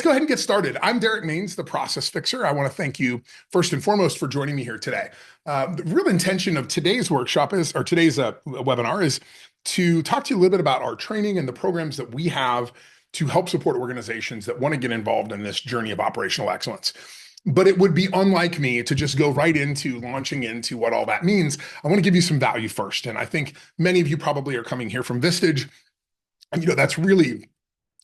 go ahead and get started. I'm Derek Maines, the Process Fixer. I want to thank you first and foremost for joining me here today. The real intention of today's workshop is, or today's webinar is to talk to you a little bit about our training and the programs that we have to help support organizations that want to get involved in this journey of operational excellence. But it would be unlike me to just go right into launching into what all that means. I want to give you some value first. And I think many of you probably are coming here from Vistage. And that's really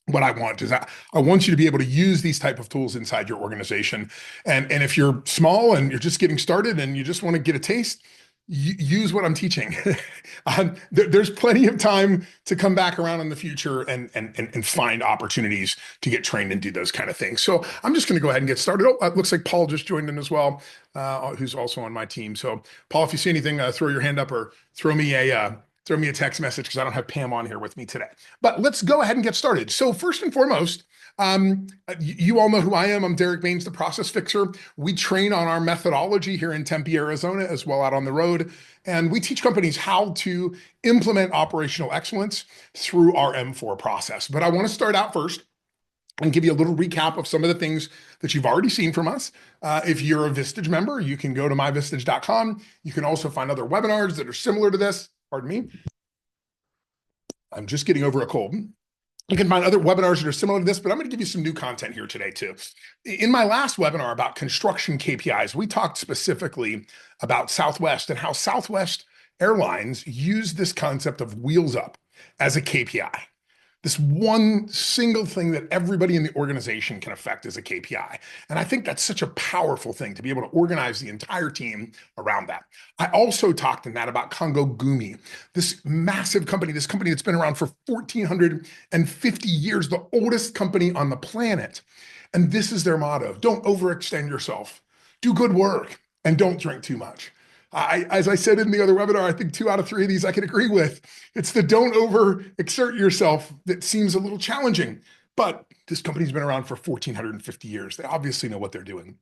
what I want is I want you to be able to use these type of tools inside your organization. And if you're small and you're just getting started and you just want to get a taste, use what I'm teaching. There's plenty of time to come back around in the future and find opportunities to get trained and do those kind of things. So I'm just going to go ahead and get started. Oh, it looks like Paul just joined in as well, who's also on my team. So Paul, if you see anything, throw your hand up or throw me a text message because I don't have Pam on here with me today. But let's go ahead and get started. So first and foremost, you all know who I am. I'm Derek Maines, the Process Fixer. We train on our methodology here in Tempe, Arizona, as well out on the road. And we teach companies how to implement operational excellence through our M4 process. But I want to start out first and give you a little recap of some of the things that you've already seen from us. If you're a Vistage member, you can go to myvistage.com. You can also find other webinars that are similar to this. Pardon me. I'm just getting over a cold. You can find other webinars that are similar to this, but I'm going to give you some new content here today too. In my last webinar about construction KPIs, we talked specifically about Southwest and how Southwest Airlines used this concept of wheels up as a KPI. This one single thing that everybody in the organization can affect as a KPI. And I think that's such a powerful thing to be able to organize the entire team around that. I also talked in that about Congo Gumi, this massive company, this company that's been around for 1,450 years, the oldest company on the planet. And this is their motto: don't overextend yourself, do good work, and don't drink too much. As I said in the other webinar, I think 2 out of 3 of these I can agree with. It's the don't overexert yourself that seems a little challenging, but this company's been around for 1,450 years. They obviously know what they're doing.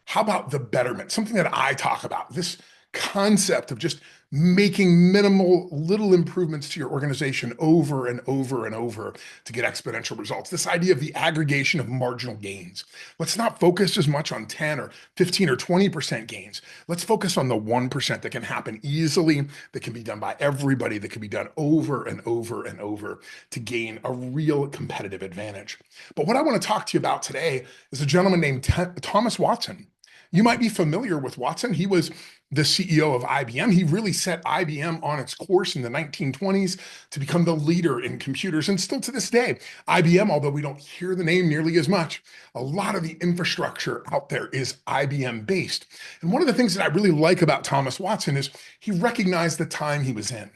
How about the betterment? Something that I talk about, this concept of just making minimal little improvements to your organization over and over and over to get exponential results. This idea of the aggregation of marginal gains. Let's not focus as much on 10 or 15 or 20% gains. Let's focus on the 1% that can happen easily, that can be done by everybody, that can be done over and over and over to gain a real competitive advantage. But what I want to talk to you about today is a gentleman named Thomas Watson. You might be familiar with Watson. He was the CEO of IBM. He really set IBM on its course in the 1920s to become the leader in computers. And still to this day, IBM, although we don't hear the name nearly as much, a lot of the infrastructure out there is IBM based. And one of the things that I really like about Thomas Watson is he recognized the time he was in.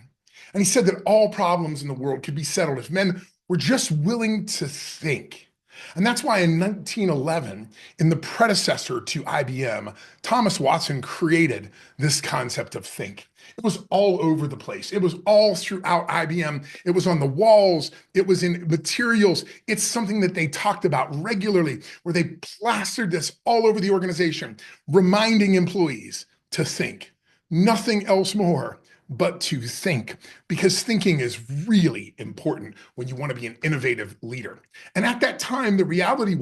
And he said that all problems in the world could be settled if men were just willing to think. And that's why in 1911, in the predecessor to IBM, Thomas Watson created this concept of think. It was all over the place. It was all throughout IBM. It was on the walls. It was in materials. It's something that they talked about regularly, where they plastered this all over the organization, reminding employees to think. Nothing else more but to think, because thinking is really important when you want to be an innovative leader. And at that time, the reality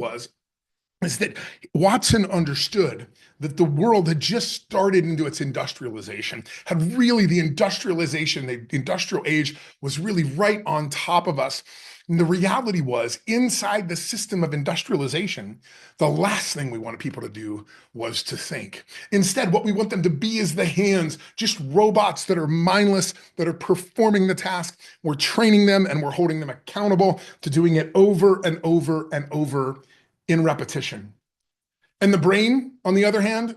is that Watson understood that the world had just started into its industrialization, had really the industrial age was really right on top of us. And the reality was, inside the system of industrialization, the last thing we wanted people to do was to think. Instead, what we want them to be is the hands, just robots that are mindless, that are performing the task. We're training them and we're holding them accountable to doing it over and over and over in repetition. And the brain, on the other hand,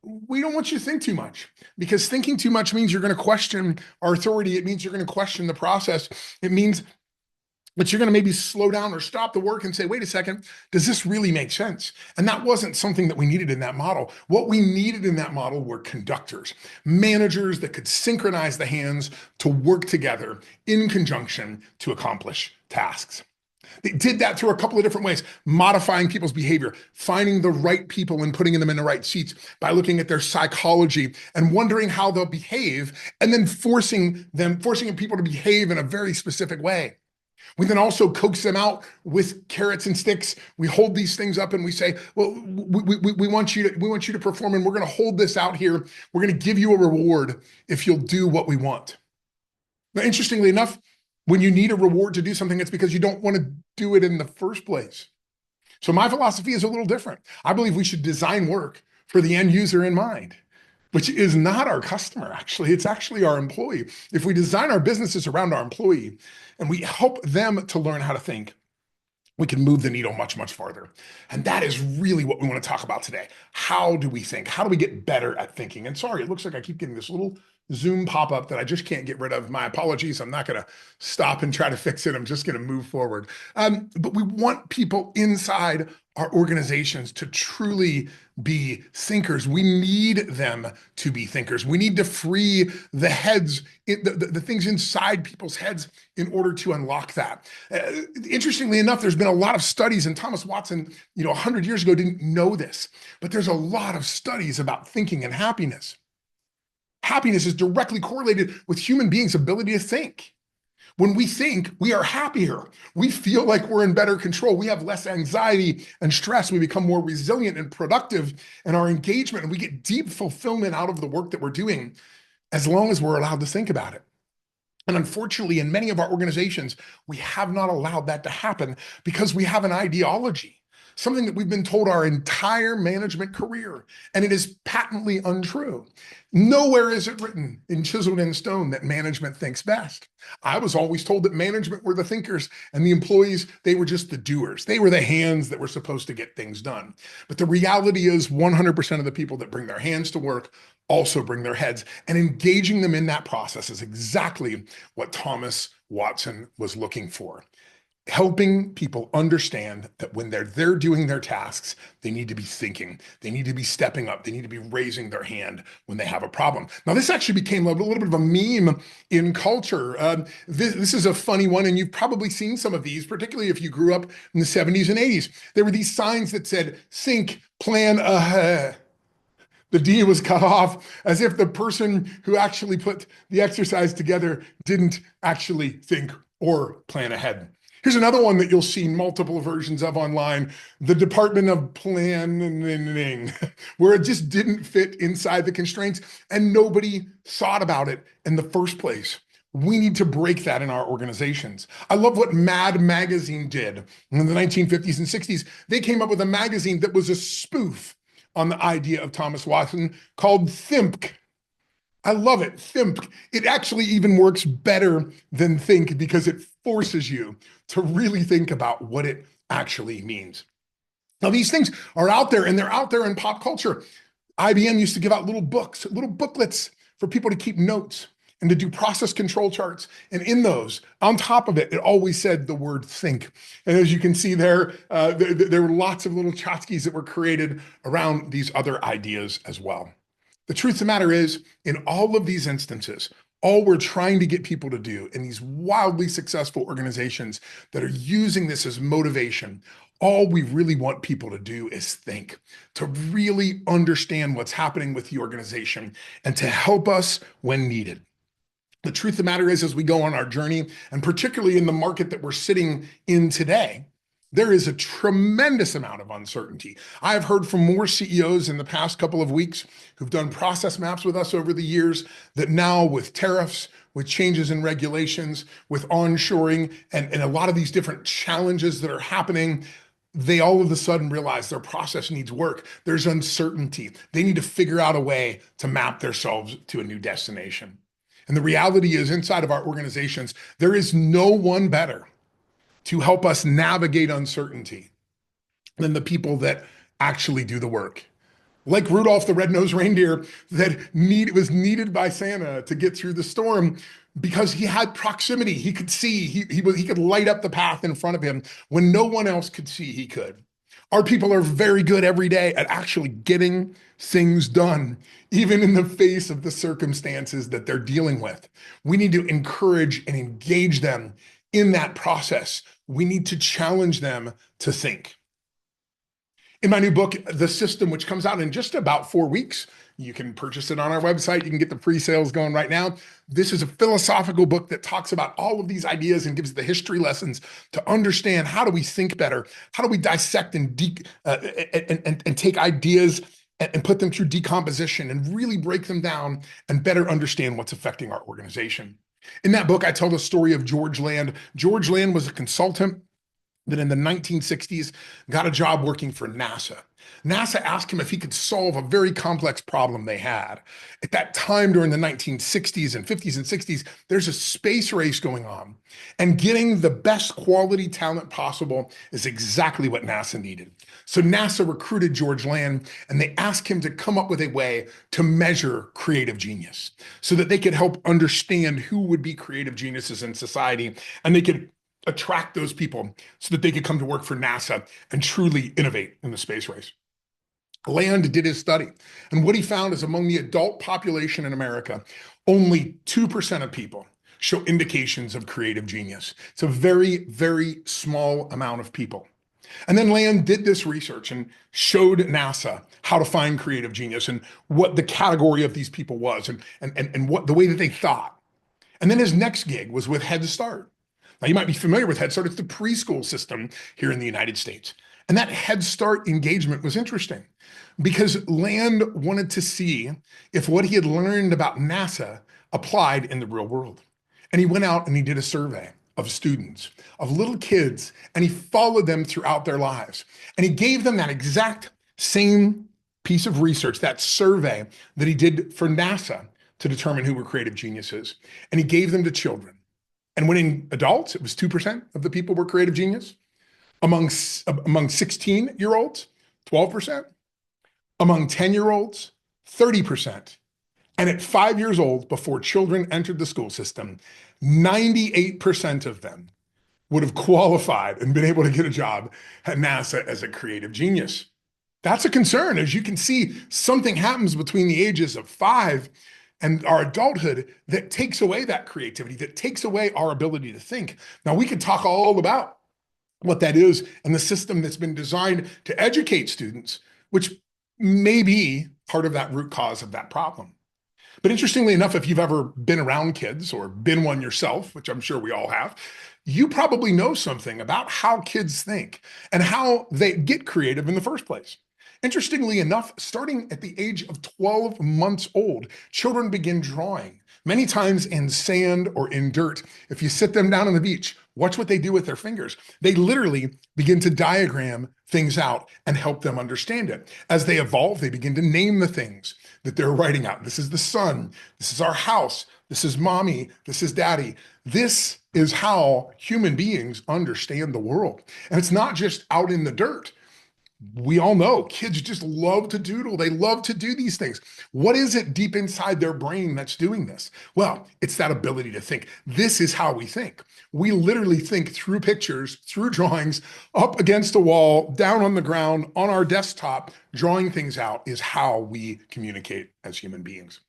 we don't want you to think too much, because thinking too much means you're going to question our authority. It means you're going to question the process. It means that you're going to maybe slow down or stop the work and say, wait a second, does this really make sense? And that wasn't something that we needed in that model. What we needed in that model were conductors, managers that could synchronize the hands to work together in conjunction to accomplish tasks. They did that through a couple of different ways: modifying people's behavior, finding the right people and putting them in the right seats by looking at their psychology and wondering how they'll behave, and then forcing people to behave in a very specific way. We then also coax them out with carrots and sticks. We hold these things up and we say, well, we want you to perform, and we're going to hold this out here. We're going to give you a reward if you'll do what we want. Now, interestingly enough, when you need a reward to do something, it's because you don't want to do it in the first place. So my philosophy is a little different. I believe we should design work for the end user in mind, which is not our customer, actually. It's actually our employee. If we design our businesses around our employee and we help them to learn how to think, we can move the needle much, much farther. And that is really what we want to talk about today. How do we think? How do we get better at thinking? And sorry, it looks like I keep getting this little Zoom pop-up that I just can't get rid of. My apologies. I'm not going to stop and try to fix it. I'm just going to move forward. But we want people inside our organizations to truly be thinkers. We need them to be thinkers. We need to free the heads, the things inside people's heads in order to unlock that. Interestingly enough, there's been a lot of studies, and Thomas Watson, 100 years ago didn't know this, but there's a lot of studies about thinking and happiness. Happiness is directly correlated with human beings' ability to think. When we think, we are happier. We feel like we're in better control. We have less anxiety and stress. We become more resilient and productive in our engagement, and we get deep fulfillment out of the work that we're doing as long as we're allowed to think about it. And unfortunately, in many of our organizations, we have not allowed that to happen because we have an ideology, something that we've been told our entire management career, and it is patently untrue. Nowhere is it written in chiseled in stone that management thinks best. I was always told that management were the thinkers and the employees, they were just the doers. They were the hands that were supposed to get things done. But the reality is 100% of the people that bring their hands to work also bring their heads, and engaging them in that process is exactly what Thomas Watson was looking for. Helping people understand that when they're doing their tasks, they need to be thinking, they need to be stepping up, they need to be raising their hand when they have a problem. Now, this actually became a little bit of a meme in culture. This is a funny one, and you've probably seen some of these, particularly if you grew up in the 70s and 80s. There were these signs that said, think, plan ahead. The D was cut off, as if the person who actually put the exercise together didn't actually think or plan ahead. Here's another one that you'll see multiple versions of online, the Department of Planning, where it just didn't fit inside the constraints and nobody thought about it in the first place. We need to break that in our organizations. I love what Mad Magazine did in the 1950s and 60s. They came up with a magazine that was a spoof on the idea of Thomas Watson called Think. I love it, Think. It actually even works better than think because it forces you to really think about what it actually means. Now, these things are out there, and they're out there in pop culture. IBM used to give out little books, little booklets for people to keep notes and to do process control charts. And in those, on top of it, it always said the word think. And as you can see there, there were lots of little tchotchkes that were created around these other ideas as well. The truth of the matter is, in all of these instances, all we're trying to get people to do in these wildly successful organizations that are using this as motivation, all we really want people to do is think, to really understand what's happening with the organization and to help us when needed. The truth of the matter is, as we go on our journey, and particularly in the market that we're sitting in today, there is a tremendous amount of uncertainty. I've heard from more CEOs in the past couple of weeks who've done process maps with us over the years that now with tariffs, with changes in regulations, with onshoring, and a lot of these different challenges that are happening, they all of a sudden realize their process needs work. There's uncertainty. They need to figure out a way to map themselves to a new destination. And the reality is, inside of our organizations, there is no one better to help us navigate uncertainty than the people that actually do the work. Like Rudolph the Red-Nosed Reindeer that was needed by Santa to get through the storm because he had proximity. He could see, he could light up the path in front of him when no one else could see, he could. Our people are very good every day at actually getting things done, even in the face of the circumstances that they're dealing with. We need to encourage and engage them in that process. We need to challenge them to think. In my new book, The System, which comes out in just about 4 weeks, You can purchase it on our website. You can get the pre-sales going right now. This is a philosophical book that talks about all of these ideas and gives the history lessons to understand how do we think better, how do we dissect and take ideas and put them through decomposition and really break them down and better understand what's affecting our organization. In that book, I tell the story of George Land. George Land was a consultant that in the 1960s got a job working for NASA. NASA asked him if he could solve a very complex problem they had. At that time during the 1960s and 50s and 60s, there's a space race going on. And getting the best quality talent possible is exactly what NASA needed. So NASA recruited George Land and they asked him to come up with a way to measure creative genius so that they could help understand who would be creative geniuses in society and they could attract those people so that they could come to work for NASA and truly innovate in the space race. Land did his study, and what he found is among the adult population in America, only 2% of people show indications of creative genius. It's a very, very small amount of people. And then Land did this research and showed NASA how to find creative genius and what the category of these people was and what the way that they thought. And then his next gig was with Head Start. Now, you might be familiar with Head Start. It's the preschool system here in the United States. And that Head Start engagement was interesting because Land wanted to see if what he had learned about NASA applied in the real world. And he went out and he did a survey of students, of little kids, and he followed them throughout their lives. And he gave them that exact same piece of research, that survey that he did for NASA to determine who were creative geniuses. And he gave them to children. And when in adults, it was 2% of the people were creative genius. Among 16-year-olds, 12%. Among 10-year-olds, 30%. And at 5 years old, before children entered the school system, 98% of them would have qualified and been able to get a job at NASA as a creative genius. That's a concern. As you can see, something happens between the ages of 5 and our adulthood that takes away that creativity, that takes away our ability to think. Now, we could talk all about what that is and the system that's been designed to educate students, which may be part of that root cause of that problem. But interestingly enough, if you've ever been around kids or been one yourself, which I'm sure we all have, you probably know something about how kids think and how they get creative in the first place. Interestingly enough, starting at the age of 12 months old, children begin drawing, many times in sand or in dirt. If you sit them down on the beach, watch what they do with their fingers. They literally begin to diagram things out and help them understand it. As they evolve, they begin to name the things that they're writing out. This is the sun. This is our house. This is mommy. This is daddy. This is how human beings understand the world. And it's not just out in the dirt. We all know kids just love to doodle. They love to do these things. What is it deep inside their brain that's doing this? Well, it's that ability to think. This is how we think. We literally think through pictures, through drawings, up against a wall, down on the ground, on our desktop. Drawing things out is how we communicate as human beings.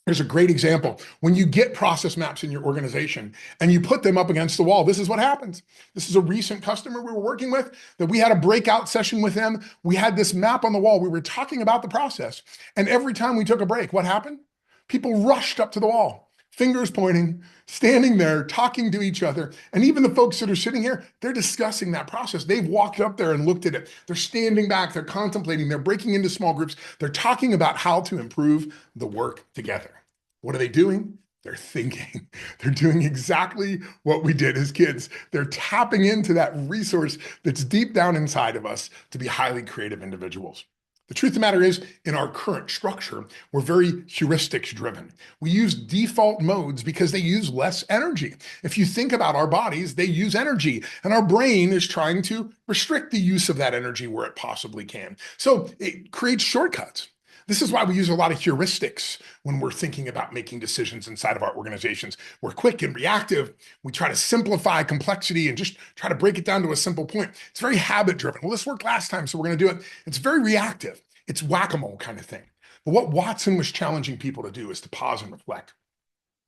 Here's a great example. When you get process maps in your organization and you put them up against the wall, this is what happens. This is a recent customer we were working with that we had a breakout session with them. We had this map on the wall. We were talking about the process. And every time we took a break, what happened? People rushed up to the wall, fingers pointing, standing there, talking to each other. And even the folks that are sitting here, they're discussing that process. They've walked up there and looked at it. They're standing back, they're contemplating, they're breaking into small groups. They're talking about how to improve the work together. What are they doing? They're thinking. They're doing exactly what we did as kids. They're tapping into that resource that's deep down inside of us to be highly creative individuals. The truth of the matter is, in our current structure, we're very heuristics driven. We use default modes because they use less energy. If you think about our bodies, they use energy, and our brain is trying to restrict the use of that energy where it possibly can. So it creates shortcuts. This is why we use a lot of heuristics when we're thinking about making decisions inside of our organizations. We're quick and reactive. We try to simplify complexity and just try to break it down to a simple point. It's very habit driven. Well, this worked last time, so we're going to do it. It's very reactive. It's whack-a-mole kind of thing. But what Watson was challenging people to do is to pause and reflect,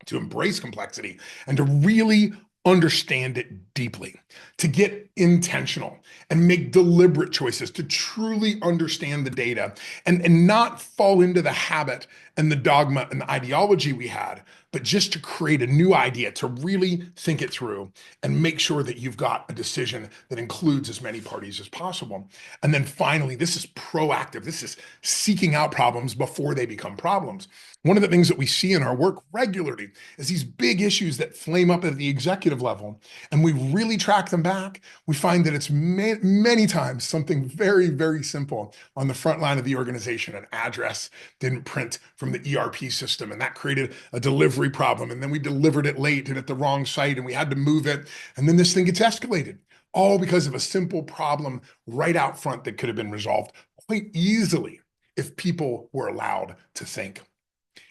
to embrace complexity, and to really understand it deeply, to get intentional and make deliberate choices, to truly understand the data and not fall into the habit and the dogma and the ideology we had, but just to create a new idea, to really think it through and make sure that you've got a decision that includes as many parties as possible. And then finally, this is proactive. This is seeking out problems before they become problems. One of the things that we see in our work regularly is these big issues that flame up at the executive level, and we really track them back. We find that it's many times something very, very simple on the front line of the organization. An address didn't print from the ERP system, and that created a delivery problem. And then we delivered it late and at the wrong site, and we had to move it. And then this thing gets escalated, all because of a simple problem right out front that could have been resolved quite easily if people were allowed to think.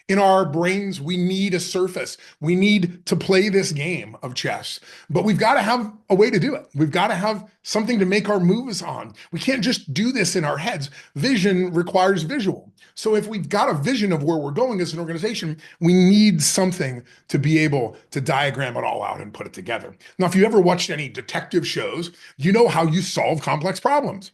In our brains, we need a surface. We need to play this game of chess, but we've got to have a way to do it. We've got to have something to make our moves on. We can't just do this in our heads. Vision requires visual. So if we've got a vision of where we're going as an organization, we need something to be able to diagram it all out and put it together. Now, if you ever watched any detective shows, you know how you solve complex problems.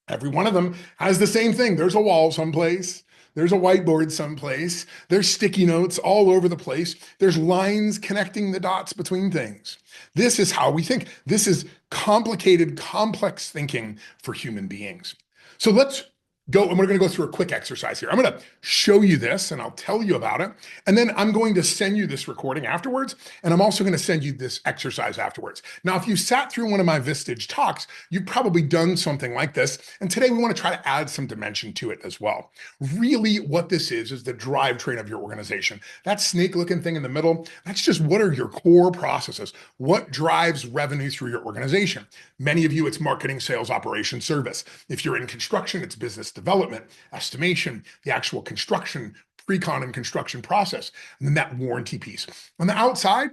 Every one of them has the same thing. There's a wall someplace. There's a whiteboard someplace. There's sticky notes all over the place. There's lines connecting the dots between things. This is how we think. This is complicated, complex thinking for human beings. So let's go, and we're going to go through a quick exercise here. I'm going to show you this and I'll tell you about it. And then I'm going to send you this recording afterwards. And I'm also going to send you this exercise afterwards. Now, if you sat through one of my Vistage talks, you've probably done something like this. And today we want to try to add some dimension to it as well. Really what this is the drivetrain of your organization. That snake looking thing in the middle, that's just what are your core processes? What drives revenue through your organization? Many of you, it's marketing, sales, operations, service. If you're in construction, it's business development, estimation, the actual construction, pre-con and construction process, and then that warranty piece. On the outside,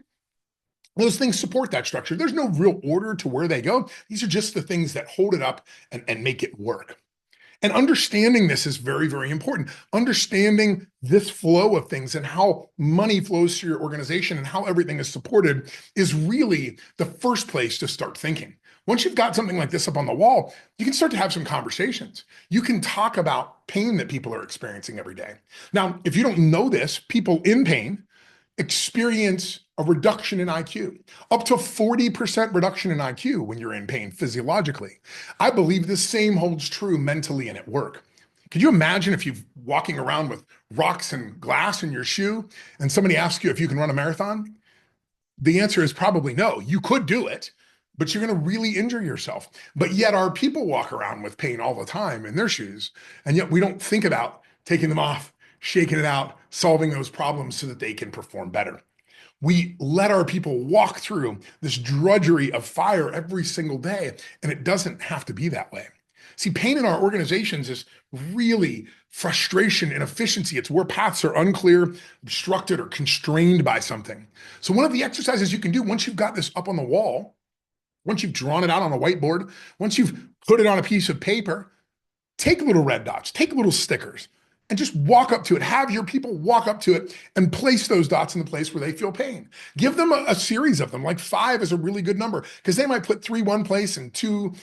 those things support that structure. There's no real order to where they go. These are just the things that hold it up and make it work. And understanding this is very, very important. Understanding this flow of things and how money flows through your organization and how everything is supported is really the first place to start thinking. Once you've got something like this up on the wall, you can start to have some conversations. You can talk about pain that people are experiencing every day. Now, if you don't know this, people in pain experience a reduction in IQ, up to 40% reduction in IQ when you're in pain physiologically. I believe the same holds true mentally and at work. Could you imagine if you're walking around with rocks and glass in your shoe and somebody asks you if you can run a marathon? The answer is probably no. You could do it, but you're going to really injure yourself. But yet our people walk around with pain all the time in their shoes, and yet we don't think about taking them off, shaking it out, solving those problems so that they can perform better. We let our people walk through this drudgery of fire every single day, and it doesn't have to be that way. See, pain in our organizations is really frustration, inefficiency. It's where paths are unclear, obstructed, or constrained by something. So one of the exercises you can do once you've got this up on the wall, once you've drawn it out on a whiteboard, once you've put it on a piece of paper, take little red dots, take little stickers, and just walk up to it. Have your people walk up to it and place those dots in the place where they feel pain. Give them a series of them, like 5 is a really good number, because they might put 3 one place and 2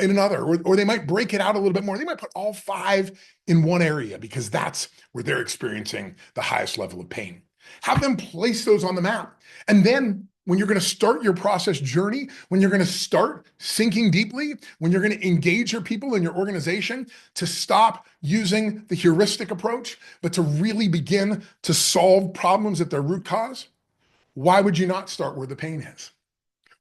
in another, or they might break it out a little bit more. They might put all 5 in one area because that's where they're experiencing the highest level of pain. Have them place those on the map. And then when you're going to start your process journey, when you're going to start thinking deeply, when you're going to engage your people in your organization to stop using the heuristic approach, but to really begin to solve problems at their root cause, why would you not start where the pain is?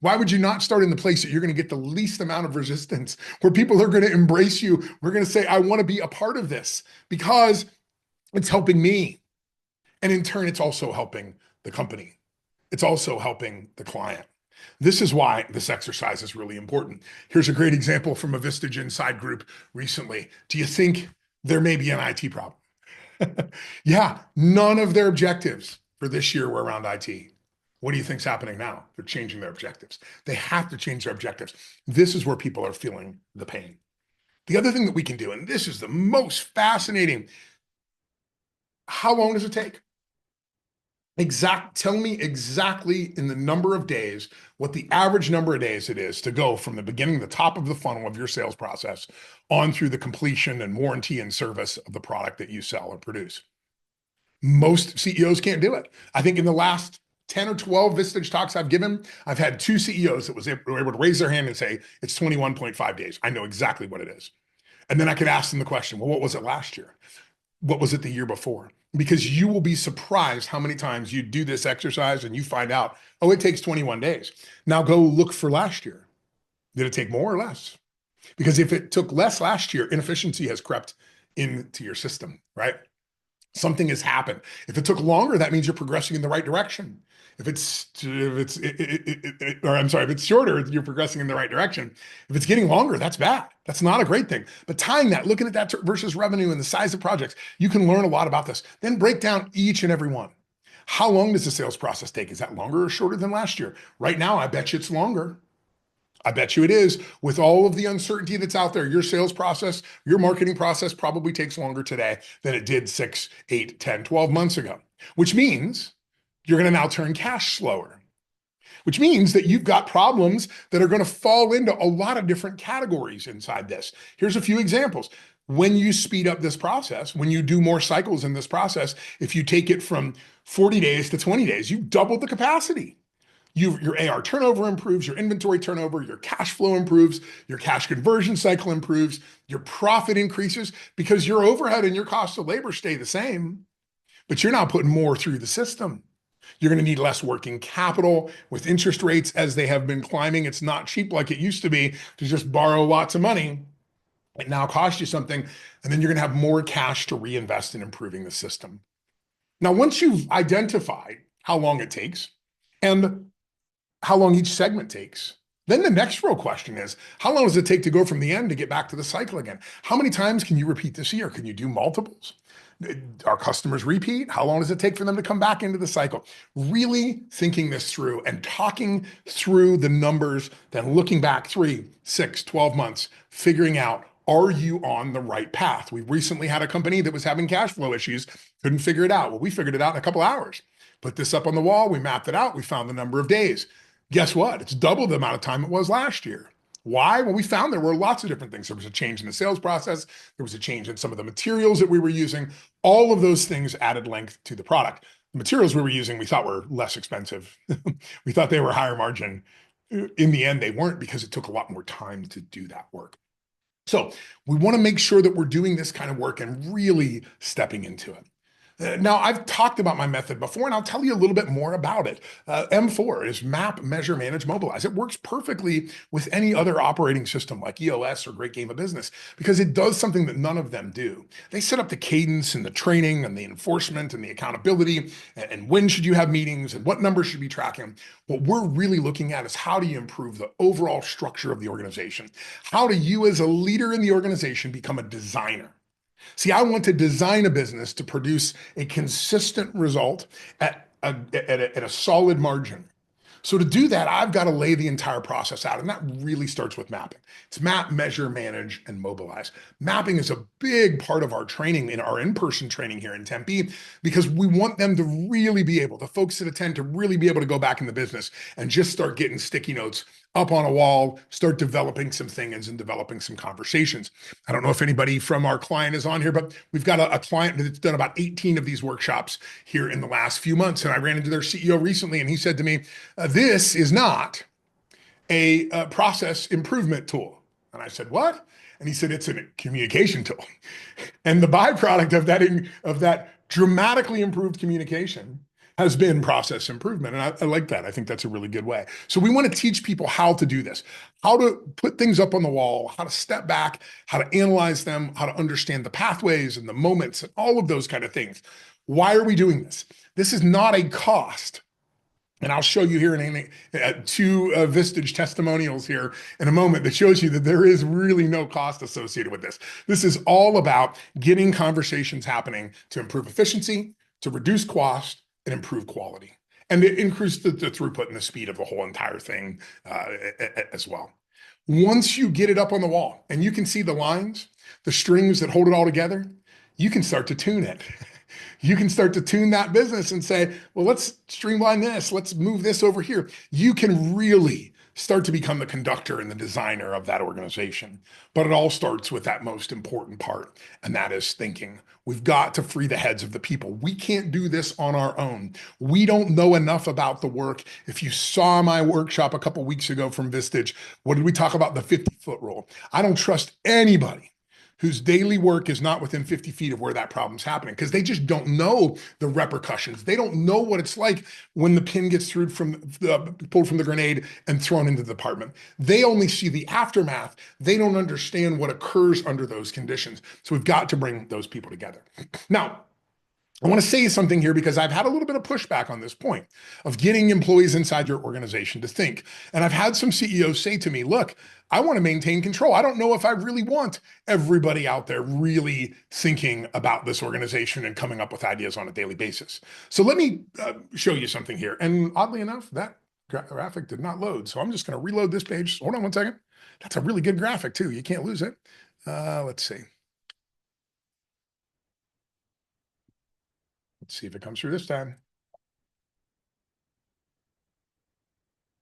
Why would you not start in the place that you're going to get the least amount of resistance, where people are going to embrace you? We're going to say, I want to be a part of this because it's helping me. And in turn, it's also helping the company. It's also helping the client. This is why this exercise is really important. Here's a great example from a Vistage Inside group recently. Do you think there may be an IT problem? Yeah, none of their objectives for this year were around IT. What do you think's happening now? They're changing their objectives. They have to change their objectives. This is where people are feeling the pain. The other thing that we can do, and this is the most fascinating, how long does it take? Tell me exactly in the number of days, what the average number of days it is to go from the beginning, the top of the funnel of your sales process on through the completion and warranty and service of the product that you sell or produce. Most CEOs can't do it. I think in the last 10 or 12 Vistage talks I've given, I've had two CEOs that were able to raise their hand and say, it's 21.5 days. I know exactly what it is. And then I could ask them the question, well, what was it last year? What was it the year before? Because you will be surprised how many times you do this exercise and you find out, oh, it takes 21 days. Now go look for last year. Did it take more or less? Because if it took less last year, inefficiency has crept into your system, right? Something has happened. If it took longer, that means you're progressing in the right direction. If it's shorter, you're progressing in the right direction. If it's getting longer, that's bad. That's not a great thing. But tying that, looking at that versus revenue and the size of projects, you can learn a lot about this. Then break down each and every one. How long does the sales process take? Is that longer or shorter than last year? Right now, I bet you it's longer. I bet you it is. With all of the uncertainty that's out there, your sales process, your marketing process probably takes longer today than it did 6, 8, 10, 12 months ago, which means you're going to now turn cash slower, which means that you've got problems that are going to fall into a lot of different categories inside this. Here's a few examples. When you speed up this process, when you do more cycles in this process, if you take it from 40 days to 20 days, you've doubled the capacity. Your AR turnover improves, your inventory turnover, your cash flow improves, your cash conversion cycle improves, your profit increases because your overhead and your cost of labor stay the same, but you're now putting more through the system. You're going to need less working capital with interest rates as they have been climbing. It's not cheap like it used to be to just borrow lots of money. It now costs you something, and then you're going to have more cash to reinvest in improving the system. Now, once you've identified how long it takes and how long each segment takes, then the next real question is, how long does it take to go from the end to get back to the cycle again? How many times can you repeat this year? Can you do multiples? Our customers repeat? How long does it take for them to come back into the cycle? Really thinking this through and talking through the numbers, then looking back 3, 6, 12 months, figuring out, are you on the right path? We recently had a company that was having cash flow issues, couldn't figure it out. Well, we figured it out in a couple hours. Put this up on the wall, we mapped it out, we found the number of days. Guess what? It's double the amount of time it was last year. Why? Well, we found there were lots of different things. There was a change in the sales process. There was a change in some of the materials that we were using. All of those things added length to the product. The materials we were using, we thought were less expensive. We thought they were higher margin. In the end, they weren't because it took a lot more time to do that work. So we want to make sure that we're doing this kind of work and really stepping into it. Now, I've talked about my method before, and I'll tell you a little bit more about it. M4 is Map, Measure, Manage, Mobilize. It works perfectly with any other operating system like EOS or Great Game of Business because it does something that none of them do. They set up the cadence and the training and the enforcement and the accountability and when should you have meetings and what numbers should be tracking. What we're really looking at is how do you improve the overall structure of the organization? How do you as a leader in the organization become a designer? See, I want to design a business to produce a consistent result at a solid margin. So to do that, I've got to lay the entire process out. And that really starts with mapping. It's map, measure, manage, and mobilize. Mapping is a big part of our training in our in-person training here in Tempe, because we want them to really be able, the folks that attend to really be able to go back in the business and just start getting sticky notes up on a wall, start developing some things and developing some conversations. I don't know if anybody from our client is on here, but we've got a client that's done about 18 of these workshops here in the last few months. And I ran into their CEO recently, and he said to me, this is not a process improvement tool. And I said, what? And he said, it's a communication tool. And the byproduct of that dramatically improved communication has been process improvement. And I like that. I think that's a really good way. So we want to teach people how to do this, how to put things up on the wall, how to step back, how to analyze them, how to understand the pathways and the moments and all of those kind of things. Why are we doing this? This is not a cost. And I'll show you here in two Vistage testimonials here in a moment that shows you that there is really no cost associated with this. This is all about getting conversations happening to improve efficiency, to reduce cost, and improve quality, and it increase the throughput and the speed of the whole entire thing as well. Once you get it up on the wall and you can see the lines, the strings that hold it all together, you can start to tune it. You can start to tune that business and say, well, let's streamline this. Let's move this over here. You can really start to become the conductor and the designer of that organization. But it all starts with that most important part, and that is thinking. We've got to free the heads of the people. We can't do this on our own. We don't know enough about the work. If you saw my workshop a couple weeks ago from Vistage, what did we talk about? The 50-foot rule. I don't trust anybody whose daily work is not within 50 feet of where that problem's happening because they just don't know the repercussions. They don't know what it's like when the pin gets through pulled from the grenade and thrown into the department. They only see the aftermath. They don't understand what occurs under those conditions. So we've got to bring those people together. Now, I want to say something here because I've had a little bit of pushback on this point of getting employees inside your organization to think. And I've had some CEOs say to me, look, I want to maintain control. I don't know if I really want everybody out there really thinking about this organization and coming up with ideas on a daily basis. So let me show you something here. And oddly enough, that graphic did not load. So I'm just going to reload this page. Hold on one second. That's a really good graphic too. You can't lose it. Let's see. Let's see if it comes through this time.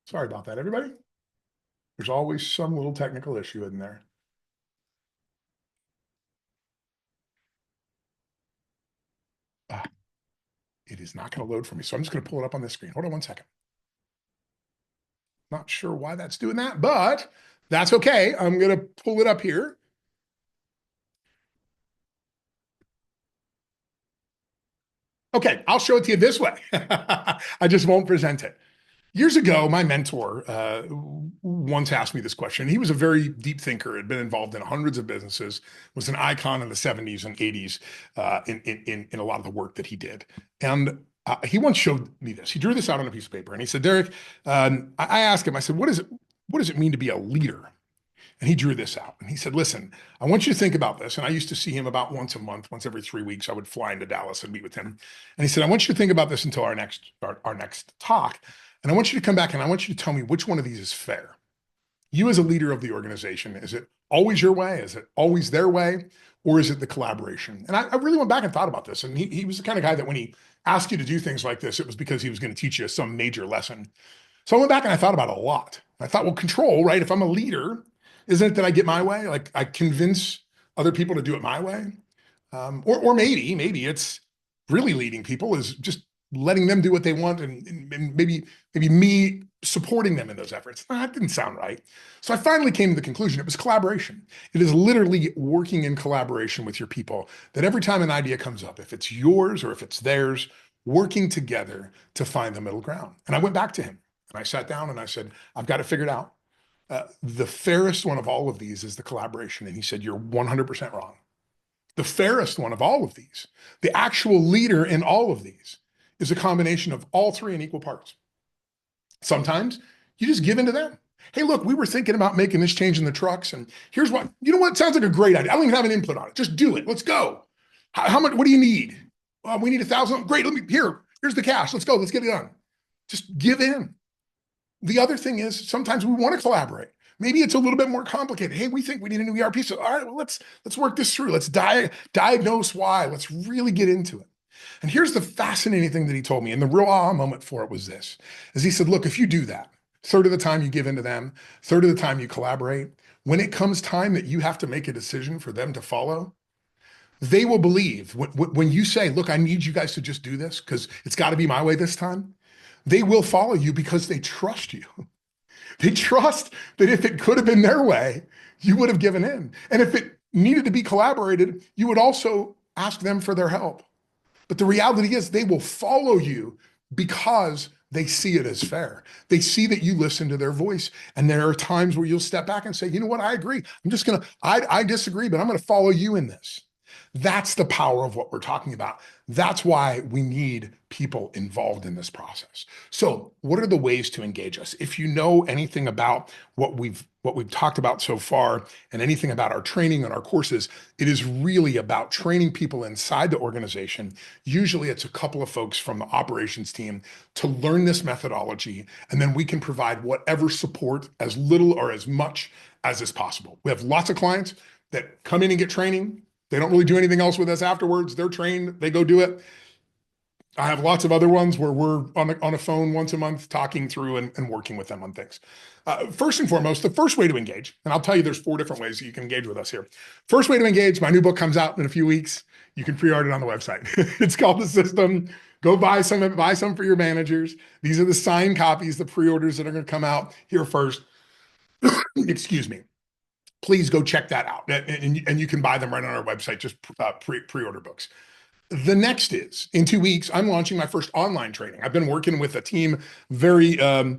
Sorry about that, everybody. There's always some little technical issue in there. It is not going to load for me. So I'm just going to pull it up on this screen. Hold on one second. Not sure why that's doing that, but that's okay. I'm going to pull it up here. Okay, I'll show it to you this way. I just won't present it. Years ago, my mentor once asked me this question. He was a very deep thinker, had been involved in hundreds of businesses, was an icon in the 70s and 80s in a lot of the work that he did. And he once showed me this. He drew this out on a piece of paper and he said, Derek, I asked him, I said, what does it mean to be a leader? And he drew this out and he said, listen, I want you to think about this. And I used to see him about once a month, once every 3 weeks. I would fly into Dallas and meet with him. And he said, I want you to think about this until our next talk. And I want you to come back and I want you to tell me which one of these is fair. You as a leader of the organization, is it always your way? Is it always their way? Or is it the collaboration? And I really went back and thought about this. And he was the kind of guy that when he asked you to do things like this, it was because he was going to teach you some major lesson. So I went back and I thought about it a lot. I thought, well, control, right? If I'm a leader, isn't it that I get my way? Like I convince other people to do it my way? Or maybe it's really leading people is just letting them do what they want and maybe me supporting them in those efforts. That didn't sound right. So I finally came to the conclusion it was collaboration. It is literally working in collaboration with your people that every time an idea comes up, if it's yours or if it's theirs, working together to find the middle ground. And I went back to him and I sat down and I said, I've got it figured out. The fairest one of all of these is the collaboration. And he said, you're 100% wrong. The fairest one of all of these, the actual leader in all of these, is a combination of all three in equal parts. Sometimes you just give in to them. Hey, look, we were thinking about making this change in the trucks. And here's what, you know what? Sounds like a great idea. I don't even have an input on it. Just do it. Let's go. How much, what do you need? We need 1,000. Great. Here's the cash. Let's go. Let's get it done. Just give in. The other thing is sometimes we want to collaborate. Maybe it's a little bit more complicated. Hey, we think we need a new ERP. So, all right, well, let's work this through. Let's diagnose why. Let's really get into it. And here's the fascinating thing that he told me. And the real aha moment for it was this, is he said, look, if you do that, third of the time you give in to them, third of the time you collaborate, when it comes time that you have to make a decision for them to follow, they will believe when you say, look, I need you guys to just do this because it's got to be my way this time. They will follow you because they trust you. They trust that if it could have been their way, you would have given in. And if it needed to be collaborated, you would also ask them for their help. But the reality is they will follow you because they see it as fair. They see that you listen to their voice. And there are times where you'll step back and say, you know what, I agree. I disagree, but I'm going to follow you in this. That's the power of what we're talking about. That's why we need people involved in this process. So what are the ways to engage us? If you know anything about what we've talked about so far and anything about our training and our courses, it is really about training people inside the organization. Usually it's a couple of folks from the operations team to learn this methodology, and then we can provide whatever support, as little or as much as is possible. We have lots of clients that come in and get training. They don't really do anything else with us afterwards. They're trained, they go do it. I have lots of other ones where we're on a phone once a month talking through and working with them on things. First and foremost, the first way to engage, and I'll tell you there's 4 different ways that you can engage with us here. First way to engage, my new book comes out in a few weeks. You can pre-order it on the website. It's called The System. Go buy some for your managers. These are the signed copies, the pre-orders that are going to come out here first. Excuse me. Please go check that out. And you can buy them right on our website, just pre-order books. The next is in 2 weeks, I'm launching my first online training. I've been working with a team, a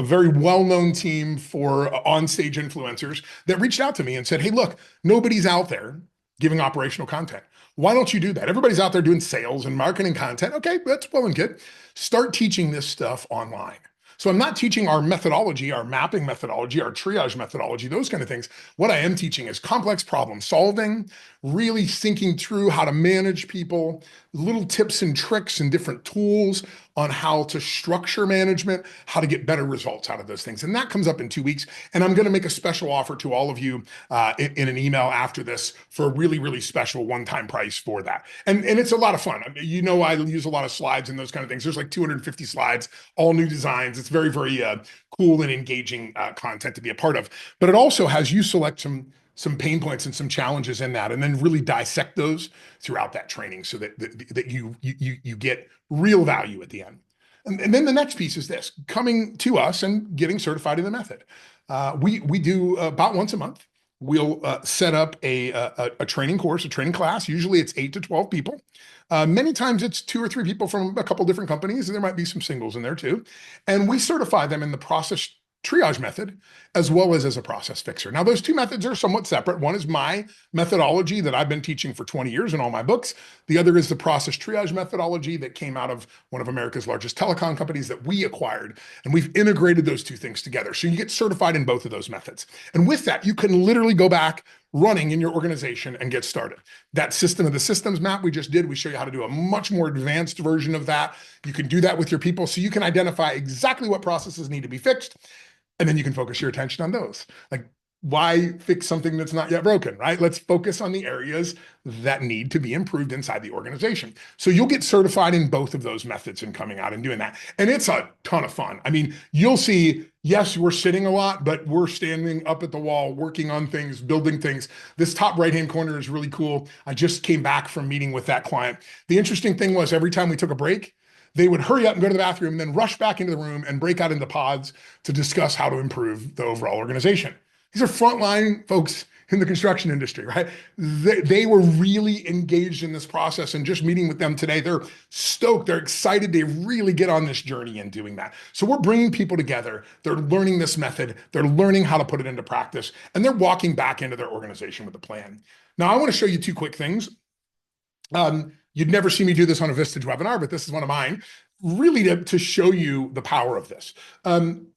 very well-known team for on-stage influencers that reached out to me and said, hey, look, nobody's out there giving operational content. Why don't you do that? Everybody's out there doing sales and marketing content. Okay, that's well and good. Start teaching this stuff online. So I'm not teaching our methodology, our mapping methodology, our triage methodology, those kind of things. What I am teaching is complex problem solving, really thinking through how to manage people, little tips and tricks and different tools on how to structure management, how to get better results out of those things. And that comes up in 2 weeks. And I'm going to make a special offer to all of you in an email after this for a really, really special one-time price for that. And it's a lot of fun. I mean, you know, I use a lot of slides and those kind of things. There's like 250 slides, all new designs. It's very, very cool and engaging content to be a part of. But it also has you select some pain points and some challenges in that, and then really dissect those throughout that training so that you get real value at the end. And then the next piece is this: coming to us and getting certified in the method. We do about once a month. We'll set up a training course, a training class. Usually it's 8 to 12 people. Many times it's 2 or 3 people from a couple different companies. There might be some singles in there too. And we certify them in the process triage method as well as a process fixer. Now, those 2 methods are somewhat separate. One is my methodology that I've been teaching for 20 years in all my books. The other is the process triage methodology that came out of one of America's largest telecom companies that we acquired. And we've integrated those 2 things together. So you get certified in both of those methods. And with that, you can literally go back running in your organization and get started. That system of the systems map we just did, we show you how to do a much more advanced version of that. You can do that with your people so you can identify exactly what processes need to be fixed. And then you can focus your attention on those. Like, why fix something that's not yet broken, right? Let's focus on the areas that need to be improved inside the organization. So you'll get certified in both of those methods and coming out and doing that. And it's a ton of fun. I mean, you'll see, yes, we're sitting a lot, but we're standing up at the wall, working on things, building things. This top right-hand corner is really cool. I just came back from meeting with that client. The interesting thing was every time we took a break, they would hurry up and go to the bathroom and then rush back into the room and break out into pods to discuss how to improve the overall organization. These are frontline folks in the construction industry, right? They were really engaged in this process, and just meeting with them today, they're stoked, they're excited, they really get on this journey in doing that. So we're bringing people together, they're learning this method, they're learning how to put it into practice, and they're walking back into their organization with a plan. Now, I want to show you 2 quick things. You'd never see me do this on a Vistage webinar, but this is one of mine, really to show you the power of this. I'm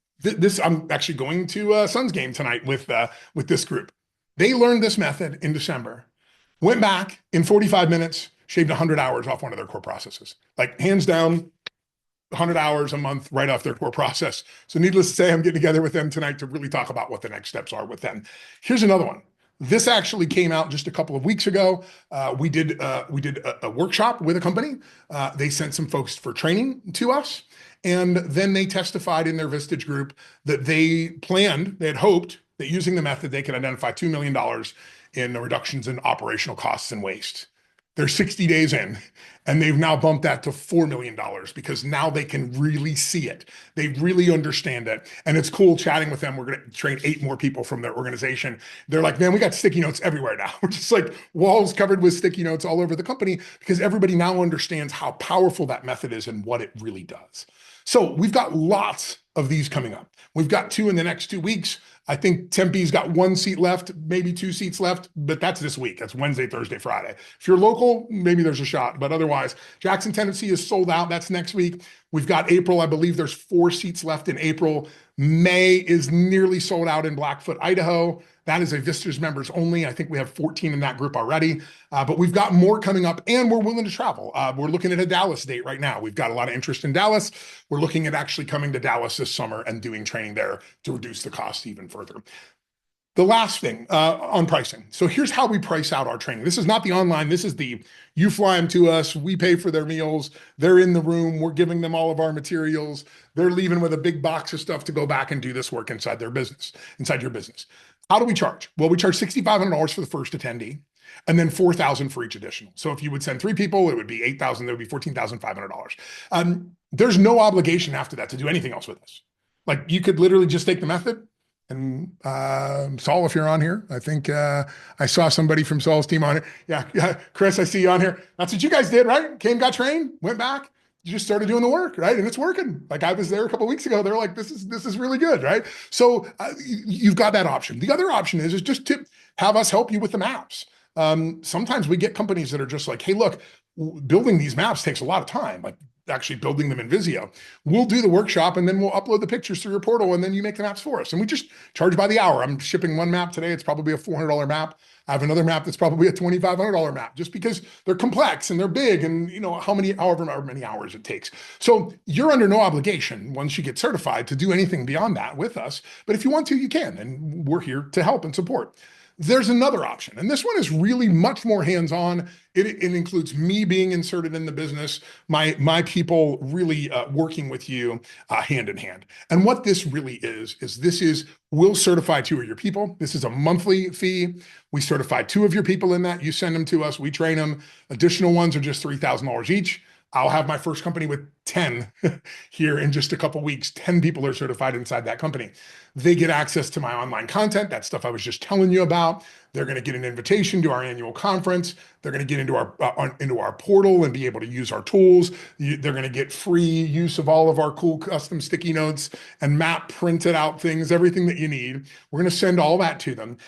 actually going to a Suns game tonight with this group. They learned this method in December, went back in 45 minutes, shaved 100 hours off one of their core processes. Like, hands down, 100 hours a month right off their core process. So needless to say, I'm getting together with them tonight to really talk about what the next steps are with them. Here's another one. This actually came out just a couple of weeks ago. We did a workshop with a company. They sent some folks for training to us, and then they testified in their Vistage group that they had hoped that using the method, they could identify $2 million in reductions in operational costs and waste. They're 60 days in, and they've now bumped that to $4 million because now they can really see it. They really understand it. And it's cool chatting with them. We're going to train 8 more people from their organization. They're like, man, we got sticky notes everywhere now. We're just like walls covered with sticky notes all over the company because everybody now understands how powerful that method is and what it really does. So we've got lots of these coming up. We've got 2 in the next 2 weeks. I think Tempe's got 1 seat left, maybe 2 seats left, but that's this week. That's Wednesday, Thursday, Friday. If you're local, maybe there's a shot, but otherwise, Jackson, Tennessee is sold out. That's next week. We've got April. I believe there's 4 seats left in April. May is nearly sold out in Blackfoot, Idaho. That is a Vistage members only. I think we have 14 in that group already, but we've got more coming up, and we're willing to travel. We're looking at a Dallas date right now. We've got a lot of interest in Dallas. We're looking at actually coming to Dallas this summer and doing training there to reduce the cost even further. The last thing on pricing. So here's how we price out our training. This is not the online. This is the you fly them to us. We pay for their meals. They're in the room. We're giving them all of our materials. They're leaving with a big box of stuff to go back and do this work inside their business, inside your business. How do we charge? Well, we charge $6,500 for the first attendee, and then $4,000 for each additional. So if you would send three people, it would be $8,000. That would be $14,500. There's no obligation after that to do anything else with us. Like you could literally just take the method and Saul, if you're on here, I think I saw somebody from Saul's team on it. Yeah, yeah, Chris, I see you on here. That's what you guys did, right? Came, got trained, went back. You just started doing the work, right? And it's working. Like I was there a couple of weeks ago. They're like, this is really good, right? So you've got that option. The other option is just to have us help you with the maps. Sometimes we get companies that are just like, hey, look, building these maps takes a lot of time. Like actually building them in Visio. We'll do the workshop and then we'll upload the pictures through your portal and then you make the maps for us. And we just charge by the hour. I'm shipping one map today. It's probably a $400 map. I have another map that's probably a $2,500 map just because they're complex and they're big and however many hours it takes. So you're under no obligation once you get certified to do anything beyond that with us. But if you want to, you can, and we're here to help and support. There's another option, and this one is really much more hands-on. It includes me being inserted in the business, my people really working with you hand in hand. And what this really is we'll certify two of your people. This is a monthly fee. We certify two of your people in that. You send them to us, we train them. Additional ones are just $3,000 each. I'll have my first company with 10 here in just a couple weeks. 10 people are certified inside that company. They get access to my online content, that stuff I was just telling you about. They're going to get an invitation to our annual conference. They're going to get into our portal and be able to use our tools. They're going to get free use of all of our cool custom sticky notes and map printed out things, everything that you need. We're going to send all that to them.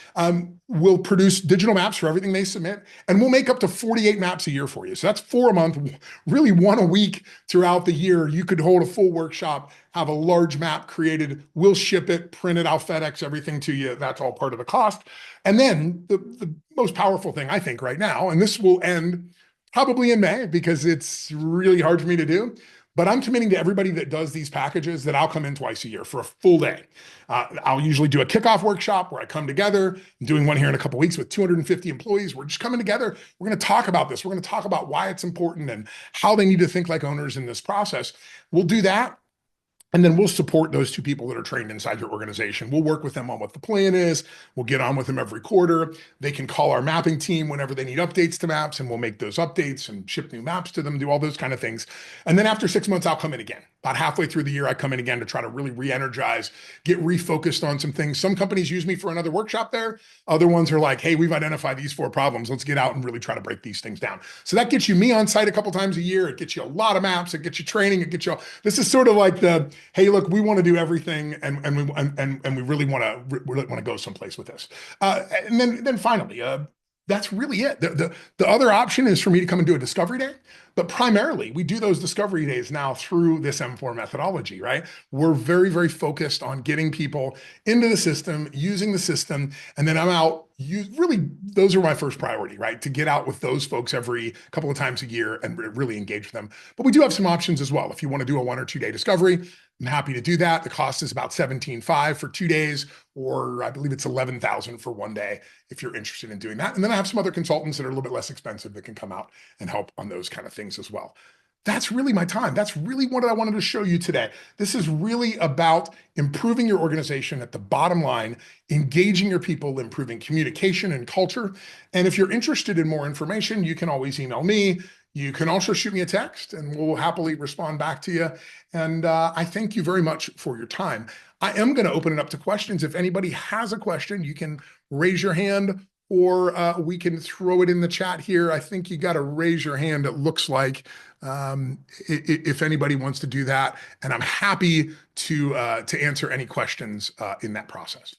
We'll produce digital maps for everything they submit, and we'll make up to 48 maps a year for you. So that's 4 a month, really one a week throughout the year. You could hold a full workshop, have a large map created. We'll ship it, print it out, FedEx, everything to you. That's all part of the cost. And then the most powerful thing I think right now, and this will end probably in May because it's really hard for me to do, but I'm committing to everybody that does these packages that I'll come in twice a year for a full day. I'll usually do a kickoff workshop where I come together. I'm doing one here in a couple of weeks with 250 employees. We're just coming together. We're going to talk about this. We're going to talk about why it's important and how they need to think like owners in this process. We'll do that. And then we'll support those two people that are trained inside your organization. We'll work with them on what the plan is. We'll get on with them every quarter. They can call our mapping team whenever they need updates to maps, and we'll make those updates and ship new maps to them, do all those kind of things. And then after 6 months, I'll come in again. About halfway through the year, I come in again to try to really re-energize, get refocused on some things. Some companies use me for another workshop there. Other ones are like, hey, we've identified these 4 problems. Let's get out and really try to break these things down. So that gets you me on site a couple times a year. It gets you a lot of maps. It gets you training. It gets you this is sort of like hey, look, we want to do everything, and we really want to go someplace with this. And then finally, that's really it. The other option is for me to come and do a discovery day, but primarily we do those discovery days now through this M4 methodology, right? We're very, very focused on getting people into the system, using the system, and then I'm out. Really, those are my first priority, right? To get out with those folks every couple of times a year and really engage with them. But we do have some options as well. If you want to do a 1 or 2 day discovery, I'm happy to do that. The cost is about $17,500 for 2 days, or I believe it's $11,000 for 1 day if you're interested in doing that. And then I have some other consultants that are a little bit less expensive that can come out and help on those kind of things as well. That's really my time. That's really what I wanted to show you today. This is really about improving your organization at the bottom line, engaging your people, improving communication and culture. And if you're interested in more information, you can always email me. You can also shoot me a text and we'll happily respond back to you. And I thank you very much for your time. I am going to open it up to questions. If anybody has a question, you can raise your hand, or we can throw it in the chat here. I think you got to raise your hand, it looks like, if anybody wants to do that. And I'm happy to answer any questions in that process.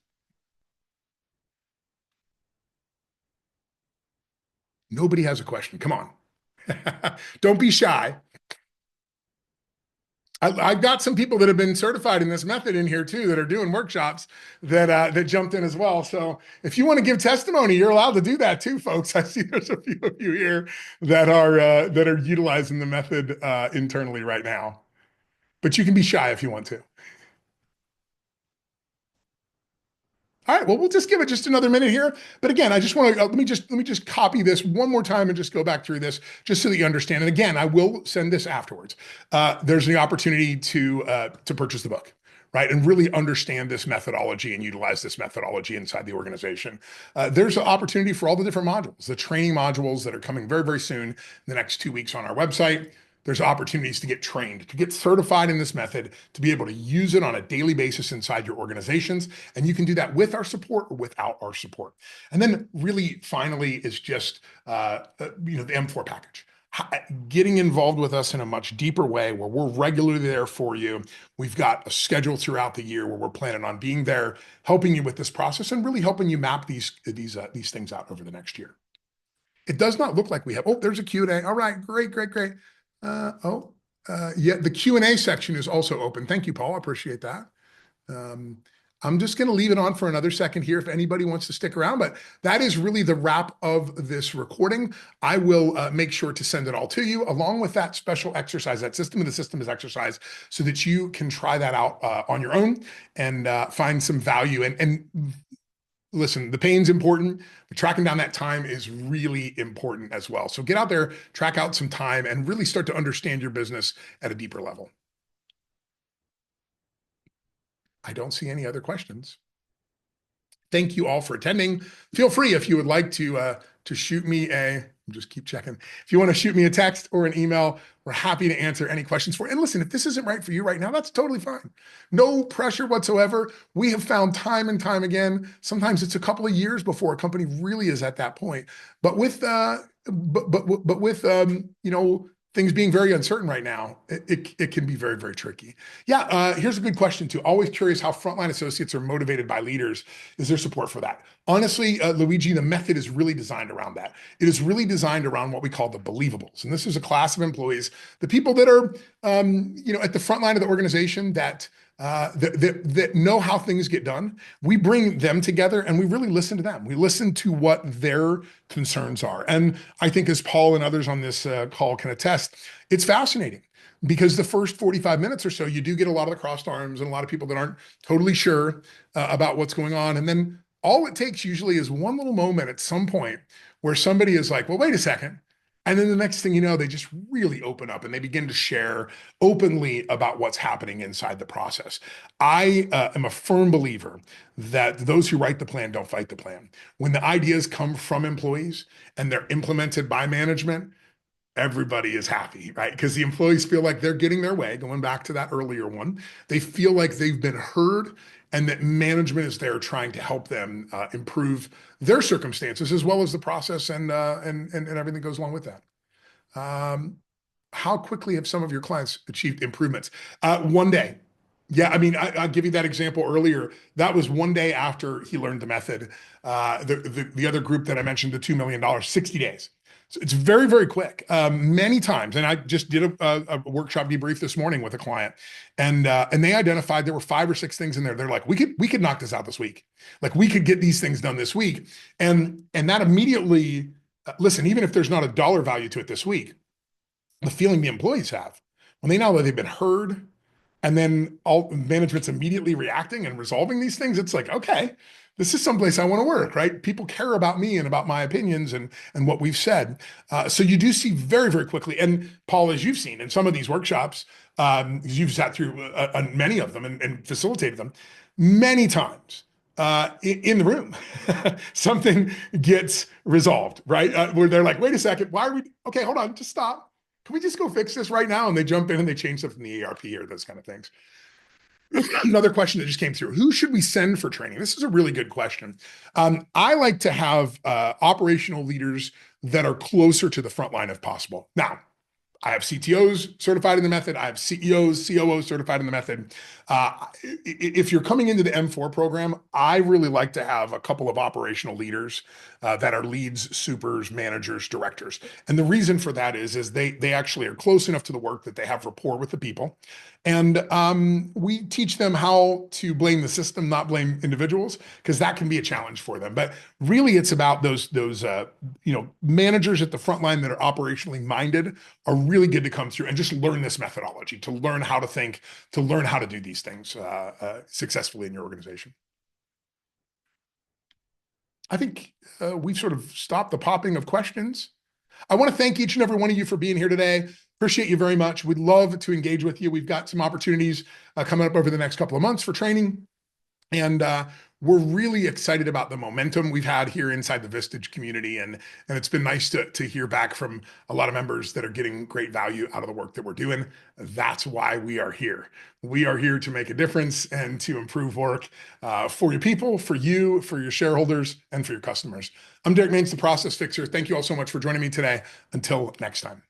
Nobody has a question. Come on. Don't be shy. I've got some people that have been certified in this method in here too, that are doing workshops that jumped in as well. So if you want to give testimony, you're allowed to do that too, folks. I see there's a few of you here that are utilizing the method internally right now, but you can be shy if you want to. All right, well, we'll just give it just another minute here. But again, I just want to let me just copy this one more time and just go back through this just so that you understand. And again, I will send this afterwards. There's the opportunity to purchase the book, right, and really understand this methodology and utilize this methodology inside the organization. There's an opportunity for all the different modules, the training modules that are coming very, very soon in the next 2 weeks on our website. There's opportunities to get trained, to get certified in this method, to be able to use it on a daily basis inside your organizations. And you can do that with our support or without our support. And then really finally is just, the M4 package. Getting involved with us in a much deeper way where we're regularly there for you. We've got a schedule throughout the year where we're planning on being there, helping you with this process and really helping you map these things out over the next year. It does not look like we have. Oh, there's a Q&A. All right, great, great, great. Yeah, the Q&A section is also open. Thank you, Paul. I appreciate that. I'm just going to leave it on for another second here if anybody wants to stick around, but that is really the wrap of this recording. I will make sure to send it all to you along with that special exercise, that system of the system is exercise, so that you can try that out on your own and find some value. And listen, the pain's important, but tracking down that time is really important as well. So get out there, track out some time, and really start to understand your business at a deeper level. I don't see any other questions. Thank you all for attending. Feel free if you would like to shoot me just keep checking. If you want to shoot me a text or an email, we're happy to answer any questions for you. And listen, if this isn't right for you right now, that's totally fine. No pressure whatsoever. We have found time and time again, sometimes it's a couple of years before a company really is at that point. But with things being very uncertain right now, it can be very, very tricky. Yeah, here's a good question too. Always curious how frontline associates are motivated by leaders. Is there support for that? Honestly, Luigi, the method is really designed around that. It is really designed around what we call the believables. And this is a class of employees, the people that are, at the front line of the organization that know how things get done. We bring them together and we really listen to them. We listen to what their concerns are. And I think as Paul and others on this call can attest, it's fascinating because the first 45 minutes or so, you do get a lot of the crossed arms and a lot of people that aren't totally sure about what's going on. And then all it takes usually is one little moment at some point where somebody is like, well, wait a second. And then the next thing you know, they just really open up and they begin to share openly about what's happening inside the process. I am a firm believer that those who write the plan don't fight the plan. When the ideas come from employees and they're implemented by management, everybody is happy, right? Because the employees feel like they're getting their way, going back to that earlier one. They feel like they've been heard and that management is there trying to help them improve their circumstances as well as the process and everything that goes along with that. How quickly have some of your clients achieved improvements? One day. Yeah, I mean, I'll give you that example earlier. That was one day after he learned the method. The other group that I mentioned, the $2 million, 60 days. So it's very, very quick. Many times, and I just did a workshop debrief this morning with a client, and they identified there were 5 or 6 things in there. They're like, we could knock this out this week. Like we could get these things done this week, and that immediately, listen, even if there's not a dollar value to it this week, the feeling the employees have when they know that they've been heard, and then all management's immediately reacting and resolving these things, it's like, okay, this is someplace I want to work, right? People care about me and about my opinions and what we've said. So you do see very, very quickly. And Paul, as you've seen in some of these workshops, you've sat through many of them and facilitated them many times in the room, something gets resolved, right? Where they're like, wait a second, why are we, okay, hold on, just stop. Can we just go fix this right now? And they jump in and they change stuff in the ERP or those kind of things. Another question that just came through. Who should we send for training? This is a really good question. I like to have operational leaders that are closer to the front line if possible. Now, I have CTOs certified in the method. I have CEOs, COOs certified in the method. If you're coming into the M4 program, I really like to have a couple of operational leaders that are leads, supers, managers, directors. And the reason for that is they actually are close enough to the work that they have rapport with the people. And we teach them how to blame the system, not blame individuals, because that can be a challenge for them. But really, it's about those managers at the front line that are operationally minded are really good to come through and just learn this methodology, to learn how to think, to learn how to do these things successfully in your organization. I think we've sort of stopped the popping of questions. I want to thank each and every one of you for being here today. Appreciate you very much. We'd love to engage with you. We've got some opportunities coming up over the next couple of months for training. And we're really excited about the momentum we've had here inside the Vistage community. And it's been nice to hear back from a lot of members that are getting great value out of the work that we're doing. That's why we are here. We are here to make a difference and to improve work for your people, for you, for your shareholders, and for your customers. I'm Derek Maines, the Process Fixer. Thank you all so much for joining me today. Until next time.